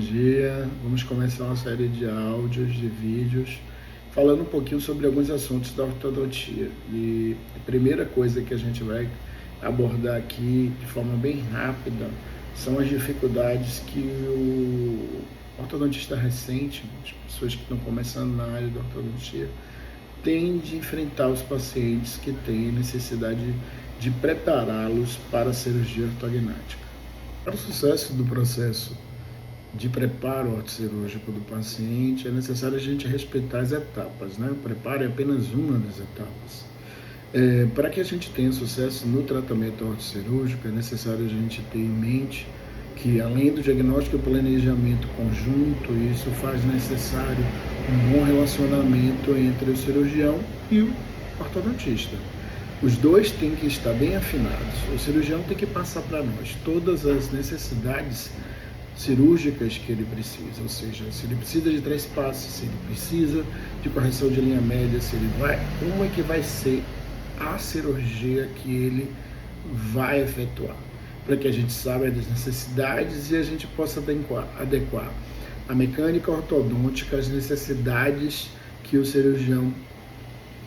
Dia, vamos começar uma série de áudios, de vídeos, falando um pouquinho sobre alguns assuntos da ortodontia. E a primeira coisa que a gente vai abordar aqui de forma bem rápida são as dificuldades que o ortodontista recente, as pessoas que estão começando na área da ortodontia, tem de enfrentar os pacientes que têm necessidade de prepará-los para a cirurgia ortognática. Para o sucesso do processo de preparo ortocirúrgico do paciente, é necessário a gente respeitar as etapas, né? O preparo é apenas uma das etapas. Para que a gente tenha sucesso no tratamento ortocirúrgico, é necessário a gente ter em mente que, além do diagnóstico e planejamento conjunto, isso faz necessário um bom relacionamento entre o cirurgião e o ortodontista. Os dois têm que estar bem afinados. O cirurgião tem que passar para nós todas as necessidades cirúrgicas que ele precisa, ou seja, se ele precisa de 3 passos, se ele precisa de correção de linha média, como é que vai ser a cirurgia que ele vai efetuar, para que a gente saiba das necessidades e a gente possa adequar a mecânica ortodôntica às necessidades que o cirurgião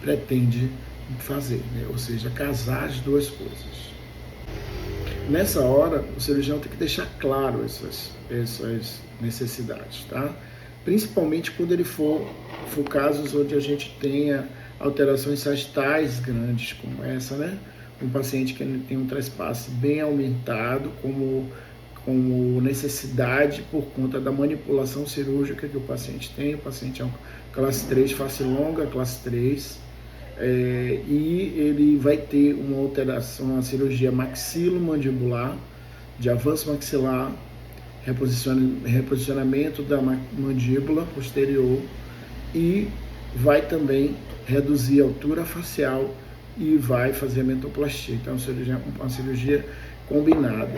pretende fazer, né? Ou seja, casar as duas coisas. Nessa hora, o cirurgião tem que deixar claro essas necessidades, tá? Principalmente quando ele for casos onde a gente tenha alterações sagitais grandes, como essa, né? Um paciente que tem um trespasse bem aumentado, como necessidade por conta da manipulação cirúrgica que o paciente tem. O paciente é um classe 3, face longa, classe 3. E ele vai ter uma alteração, uma cirurgia maxilomandibular, de avanço maxilar, reposicionamento da mandíbula posterior, e vai também reduzir a altura facial e vai fazer a mentoplastia. Então, uma cirurgia combinada.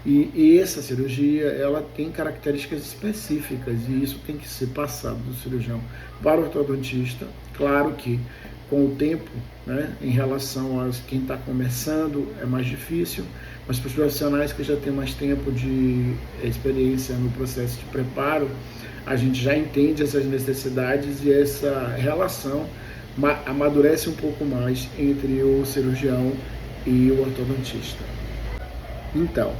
E essa cirurgia, ela tem características específicas, e isso tem que ser passado do cirurgião para o ortodontista. Claro que com o tempo, né, em relação a quem está começando, é mais difícil, mas para os profissionais que já têm mais tempo de experiência no processo de preparo, a gente já entende essas necessidades e essa relação amadurece um pouco mais entre o cirurgião e o ortodontista. Então,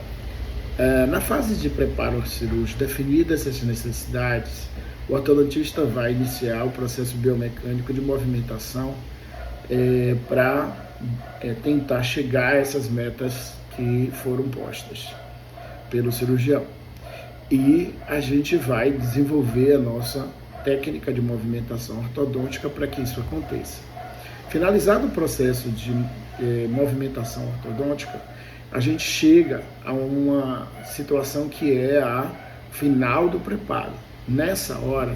na fase de preparo cirúrgico, definidas essas necessidades, o ortodontista vai iniciar o processo biomecânico de movimentação para tentar chegar a essas metas que foram postas pelo cirurgião. E a gente vai desenvolver a nossa técnica de movimentação ortodôntica para que isso aconteça. Finalizado o processo de movimentação ortodôntica, a gente chega a uma situação que é a final do preparo. Nessa hora,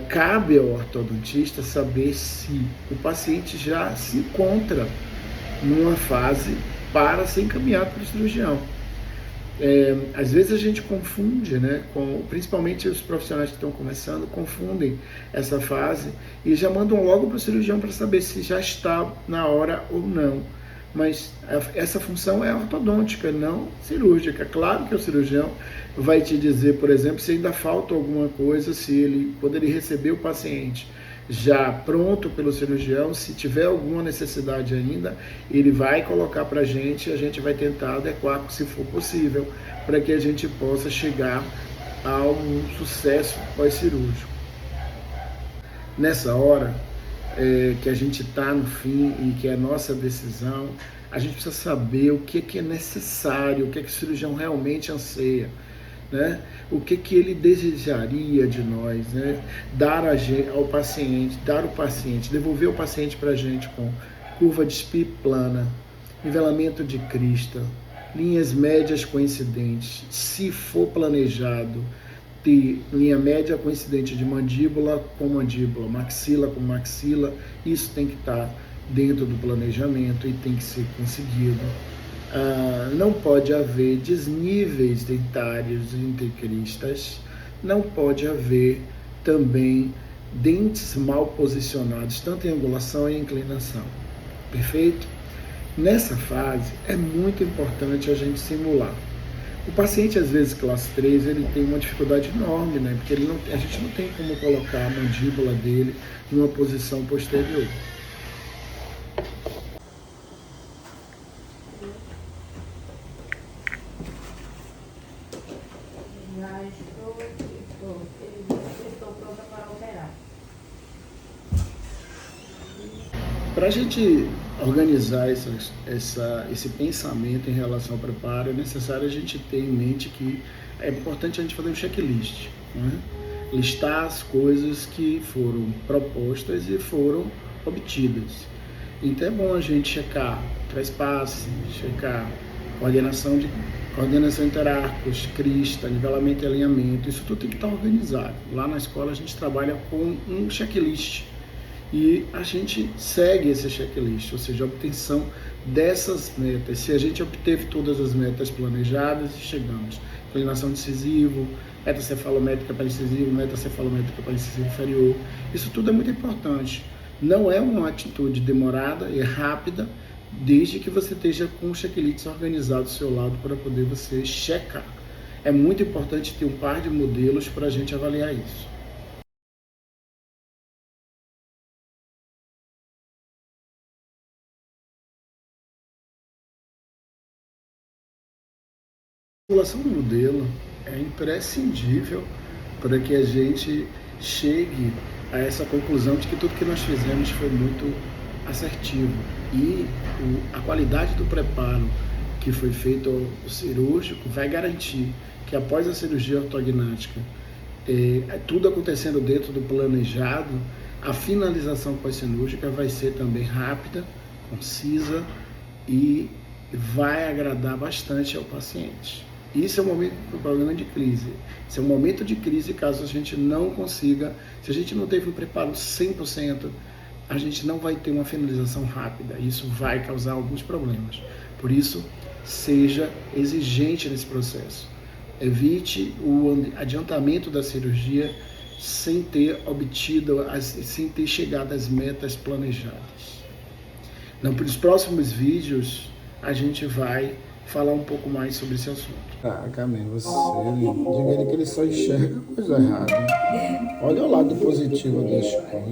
cabe ao ortodontista saber se o paciente já se encontra numa fase para ser encaminhado para o cirurgião. Às vezes a gente confunde, né, principalmente os profissionais que estão começando, confundem essa fase e já mandam logo para o cirurgião para saber se já está na hora ou não. Mas essa função é ortodôntica, não cirúrgica. Claro que o cirurgião vai te dizer, por exemplo, se ainda falta alguma coisa, quando ele receber o paciente já pronto pelo cirurgião, se tiver alguma necessidade ainda, ele vai colocar para a gente vai tentar adequar, se for possível, para que a gente possa chegar a um sucesso pós-cirúrgico. Nessa hora, que a gente está no fim e que é a nossa decisão, a gente precisa saber o que é necessário, o que o cirurgião realmente anseia, né? O que ele desejaria de nós, né? Dar ao paciente, devolver o paciente para a gente com curva de SPI plana, nivelamento de crista, linhas médias coincidentes, se for planejado, ter linha média coincidente de mandíbula com mandíbula, maxila com maxila, isso tem que estar dentro do planejamento e tem que ser conseguido. Não pode haver desníveis dentários entre cristas, não pode haver também dentes mal posicionados, tanto em angulação e inclinação. Perfeito? Nessa fase é muito importante a gente simular. O paciente, às vezes, classe 3, ele tem uma dificuldade enorme, né? Porque a gente não tem como colocar a mandíbula dele numa posição posterior. Já estou pronta para operar. Para a gente organizar esse pensamento em relação ao preparo, é necessário a gente ter em mente que é importante a gente fazer um checklist, né? Listar as coisas que foram propostas e foram obtidas. Então é bom a gente checar trespasse, checar coordenação interarcos, crista, nivelamento e alinhamento. Isso tudo tem que estar organizado. Lá na escola a gente trabalha com um checklist e a gente segue esse checklist, ou seja, a obtenção dessas metas. Se a gente obteve todas as metas planejadas, chegamos. Inclinação decisivo, metacefalométrica para incisivo, metacefalométrica para incisivo inferior. Isso tudo é muito importante. Não é uma atitude demorada e rápida, desde que você esteja com o checklist organizado do seu lado para poder você checar. É muito importante ter um par de modelos para a gente avaliar isso. A simulação do modelo é imprescindível para que a gente chegue a essa conclusão de que tudo que nós fizemos foi muito assertivo. E a qualidade do preparo que foi feito ao cirúrgico vai garantir que após a cirurgia ortognática, tudo acontecendo dentro do planejado, a finalização pós-cirúrgica vai ser também rápida, concisa e vai agradar bastante ao paciente. Isso é um problema de crise. Isso é um momento de crise caso a gente não consiga, se a gente não teve um preparo 100%, a gente não vai ter uma finalização rápida. Isso vai causar alguns problemas. Por isso, seja exigente nesse processo. Evite o adiantamento da cirurgia sem ter sem ter chegado às metas planejadas. Nos próximos vídeos, a gente vai falar um pouco mais sobre esse assunto. Ah, Carmen, diga ele que ele só enxerga coisa errada. Olha o lado positivo das coisas.